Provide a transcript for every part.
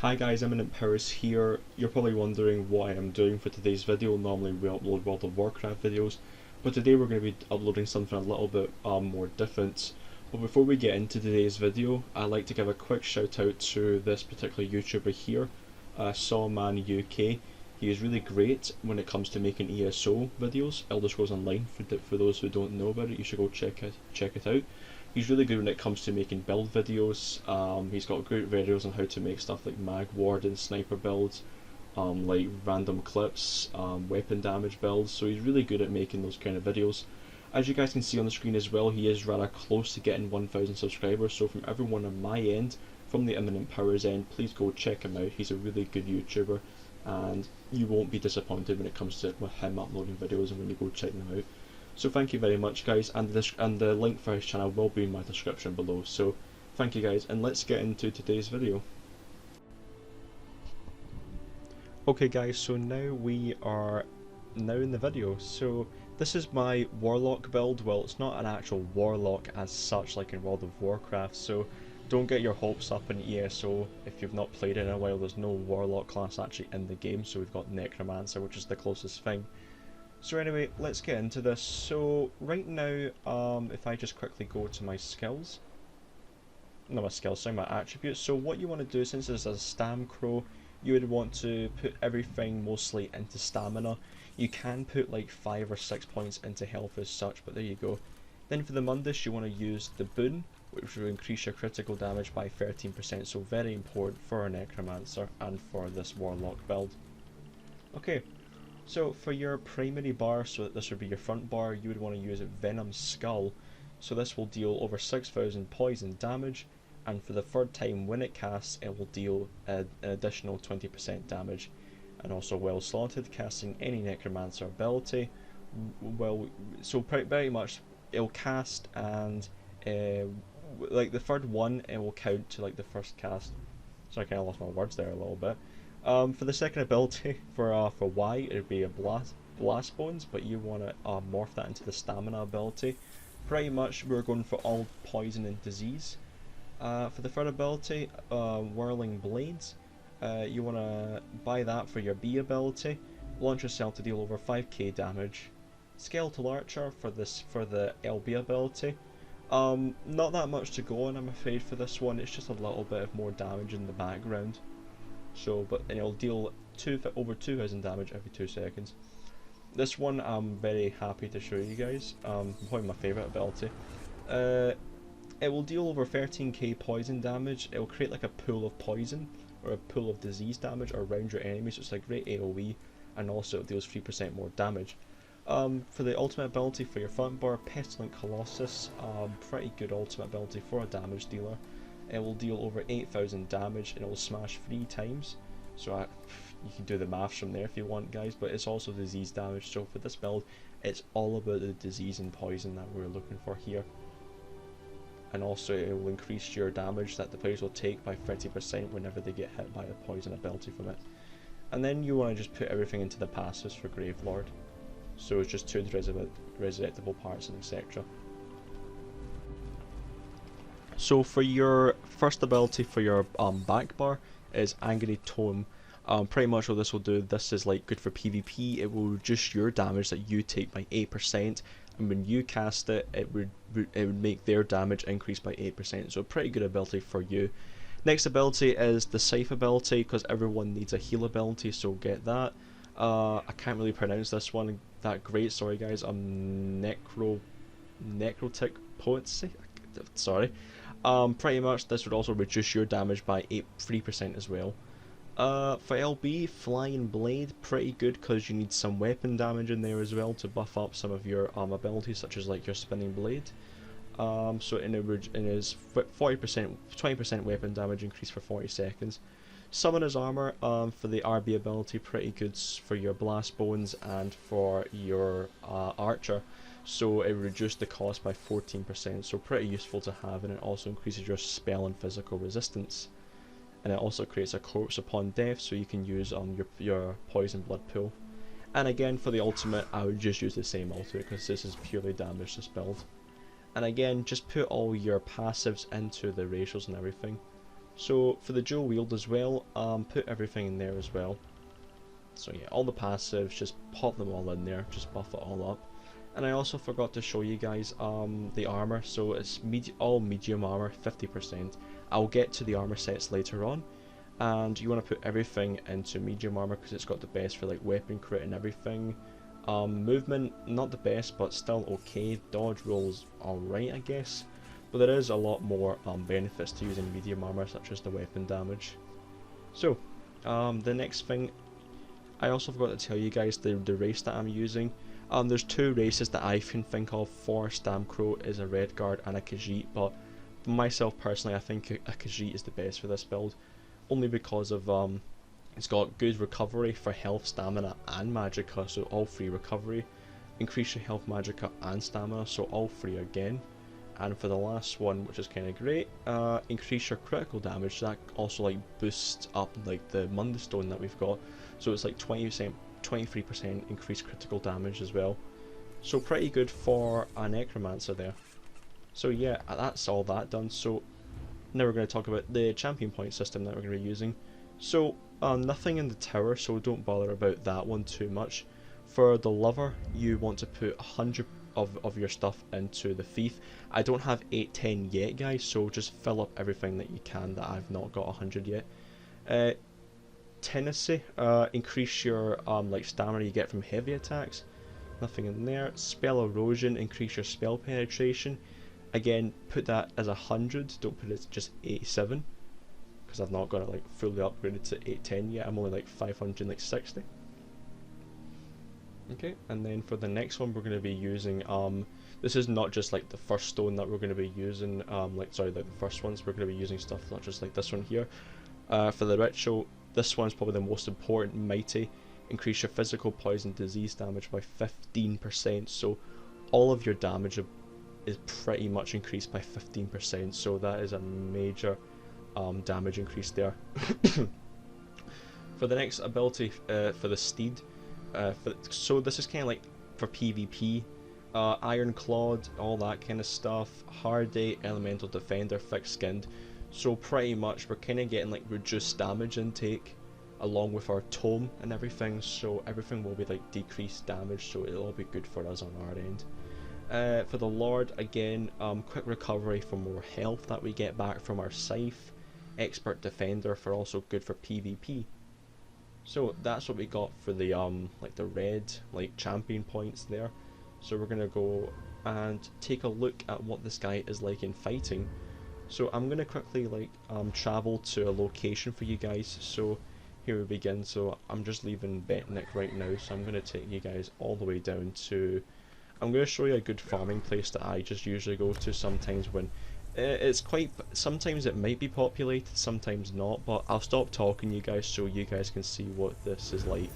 Hi guys, EmminentPowers here. You're probably wondering what I am doing for today's video. Normally we upload World of Warcraft videos, but today we're going to be uploading something a little bit more different. But before we get into today's video, I'd like to give a quick shout out to this particular YouTuber here, Sawman UK. He is really great when it comes to making ESO videos, Elder Scrolls Online. For those who don't know about it, you should go check it out. He's really good when it comes to making build videos. He's got great videos on how to make stuff like mag ward and sniper builds, like random clips, weapon damage builds. So he's really good at making those kind of videos. As you guys can see on the screen as well, he is rather close to getting 1,000 subscribers. So from everyone on my end, from the EmminentPowers end, please go check him out. He's a really good YouTuber, and you won't be disappointed when it comes to him uploading videos and when you go check them out. So thank you very much guys, and the link for his channel will be in my description below. So thank you guys, and let's get into today's video. Okay guys, so now we are in the video. So this is my Warlock build. Well, it's not an actual Warlock as such like in World of Warcraft, so don't get your hopes up in ESO if you've not played it in a while. There's no Warlock class actually in the game, so we've got Necromancer, which is the closest thing. So anyway, let's get into this. So right now, if I just quickly go to my skills, not my skills, sorry, my attributes. So what you want to do, since this is a Stam Crow, you would want to put everything mostly into stamina. You can put like 5 or 6 points into health as such, but there you go. Then for the Mundus, you want to use the Boon, which will increase your critical damage by 13%, so very important for a Necromancer and for this Warlock build. Okay. So for your primary bar, so this would be your front bar, you would want to use Venom Skull. So this will deal over 6,000 poison damage, and for the third time when it casts, it will deal an additional 20% damage. And also well slotted, casting any Necromancer ability. Well, so pretty much it'll cast, and like the third one, it will count to like the first cast. So I kind of lost my words there a little bit. For the second ability, for Y, it would be a blast bones, but you want to morph that into the stamina ability. Pretty much we're going for all poison and disease. For the third ability, whirling blades, you want to buy that for your B ability. Launch yourself to deal over 5k damage. Skeletal archer for the LB ability. Not that much to go on, I'm afraid, for this one. It's just a little bit of more damage in the background. So, but it'll deal over 2,000 damage every 2 seconds. This one I'm very happy to show you guys. Probably my favourite ability. It will deal over 13k poison damage. It will create like a pool of poison or a pool of disease damage around your enemies. So it's like great AoE, and also it deals 3% more damage. For the ultimate ability for your front bar, Pestilent Colossus, pretty good ultimate ability for a damage dealer. It will deal over 8,000 damage, and it will smash 3 times. So you can do the maths from there if you want, guys, but it's also disease damage. So for this build, it's all about the disease and poison that we're looking for here. And also it will increase your damage that the players will take by 30% whenever they get hit by a poison ability from it. And then you want to just put everything into the passives for Gravelord. So it's just tuned resurrectable parts and etc. So for your first ability for your back bar is Angry Tome. Pretty much what this will do, this is like good for PvP. It will reduce your damage that you take by 8%, and when you cast it, it would make their damage increase by 8%. So a pretty good ability for you. Next ability is the Scythe ability, because everyone needs a heal ability, so get that. I can't really pronounce this one that great, sorry guys. Necrotic Potency, sorry. Pretty much this would also reduce your damage by 3% as well. For LB, Flying Blade, pretty good because you need some weapon damage in there as well to buff up some of your abilities, such as like your Spinning Blade. So it is 20% weapon damage increase for 40 seconds. Summoner's Armor, for the RB ability, pretty good for your Blast Bones and for your Archer. So it reduced the cost by 14%, so pretty useful to have, and it also increases your spell and physical resistance. And it also creates a corpse upon death, so you can use your poison blood pool. And again, for the ultimate, I would just use the same ultimate because this is purely damage, this build. And again, just put all your passives into the ratios and everything. So for the dual wield as well, put everything in there as well. So yeah, all the passives, just pop them all in there, just buff it all up. And I also forgot to show you guys the armor, so it's all medium armor, 50%. I'll get to the armor sets later on, and you want to put everything into medium armor because it's got the best for like weapon crit and everything. Movement, not the best, but still okay. Dodge rolls alright, I guess. But there is a lot more benefits to using medium armor, such as the weapon damage. So, the next thing, I also forgot to tell you guys the race that I'm using. There's two races that I can think of for Stamcrow, is a Redguard and a Khajiit, but for myself personally, I think a Khajiit is the best for this build, only because of it's got good recovery for health, stamina and magicka, so all three recovery, increase your health, magicka and stamina, so all three again. And for the last one, which is kind of great, increase your critical damage. That also like boosts up like the Mundstone that we've got, so it's like 20%, 23% increased critical damage as well. So pretty good for a Necromancer there. So yeah, that's all that done. So now we're going to talk about the champion point system that we're going to be using. So nothing in the tower, so don't bother about that one too much. For the lover, you want to put 100 of your stuff into the thief. I don't have 810 yet, guys, so just fill up everything that you can that I've not got 100 yet. Tenacity, increase your like stamina you get from heavy attacks. Nothing in there. Spell erosion, increase your spell penetration. Again, put that as 100. Don't put it just 87, because I've not got it like fully upgraded to 810 yet. I'm only like 560. Okay, and then for the next one we're going to be using, this is not just like the first stone that we're going to be using, like the first ones, we're going to be using stuff not just like this one here. For the ritual, this one's probably the most important, mighty. Increase your physical, poison, disease damage by 15%, so all of your damage is pretty much increased by 15%, so that is a major damage increase there. For the next ability, for the steed, so this is kind of like for PvP, Iron Clawed, all that kind of stuff, Hardy, Elemental Defender, Thick Skinned, so pretty much we're kind of getting like reduced damage intake along with our tome and everything, so everything will be like decreased damage, so it'll all be good for us on our end. For the Lord, again, quick recovery for more health that we get back from our scythe, Expert Defender for also good for PvP. So that's what we got for the like the red like champion points there. So we're gonna go and take a look at what this guy is like in fighting. So I'm gonna quickly like travel to a location for you guys. So here we begin. So I'm just leaving Betnik right now, so I'm gonna take you guys all the way down to, I'm gonna show you a good farming place that I just usually go to sometimes when it's quite, sometimes it might be populated, sometimes not, but I'll stop talking you guys so you guys can see what this is like.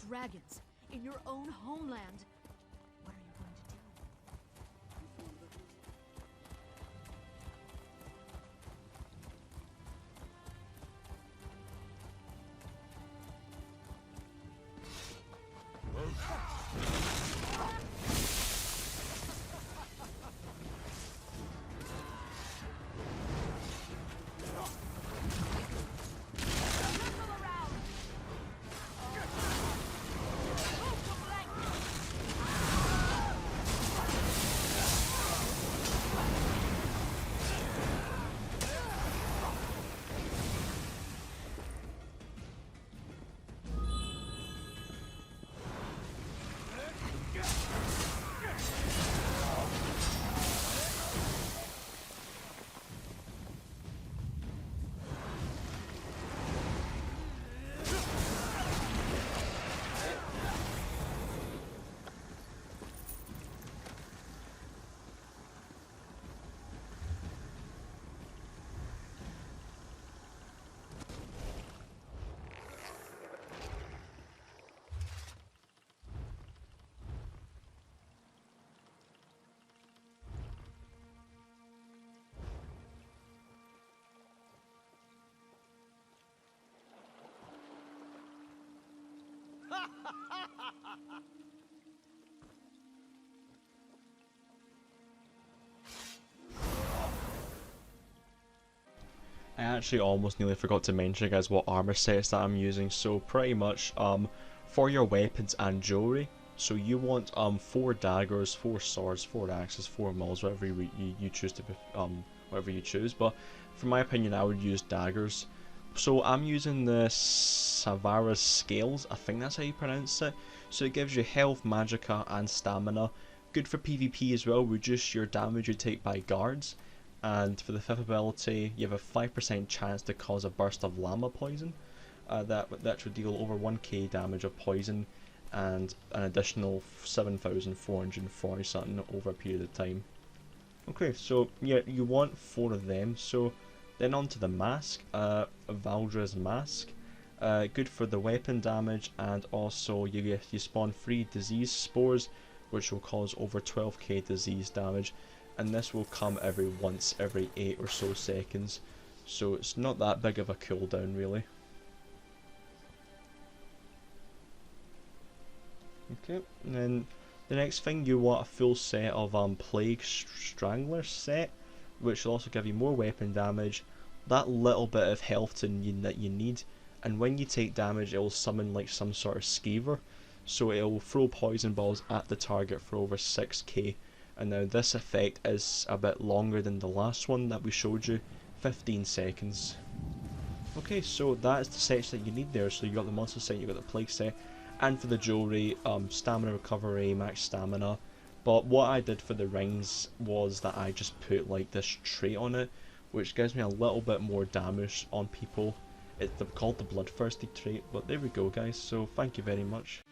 Dragons in your own homeland. What are you going to do? I actually almost nearly forgot to mention, guys, what armor sets that I'm using. So pretty much for your weapons and jewelry, so you want 4 daggers, 4 swords, 4 axes, 4 mauls, whatever you choose to be, whatever you choose. But for my opinion, I would use daggers. So I'm using the Savara's Scales, I think that's how you pronounce it. So it gives you health, magicka and stamina. Good for PvP as well, reduce your damage you take by guards. And for the 5th ability, you have a 5% chance to cause a burst of llama poison. That would deal over 1k damage of poison and an additional 7,440 something over a period of time. Okay, so yeah, you want 4 of them. So then on to the mask, Valdra's mask. Good for the weapon damage, and also you spawn 3 disease spores, which will cause over 12k disease damage. And this will come once every 8 or so seconds, so it's not that big of a cooldown really. Okay, and then the next thing, you want a full set of Plague Strangler set, which will also give you more weapon damage, that little bit of health that you need, and when you take damage it will summon like some sort of skeever, so it will throw poison balls at the target for over 6k. And now this effect is a bit longer than the last one that we showed you, 15 seconds. Okay, so that is the sets that you need there. So you got the monster set, you got the plague set, and for the jewelry, stamina recovery, max stamina. But what I did for the rings was that I just put like this trait on it, which gives me a little bit more damage on people. It's called the Bloodthirsty trait, but there we go guys, so thank you very much.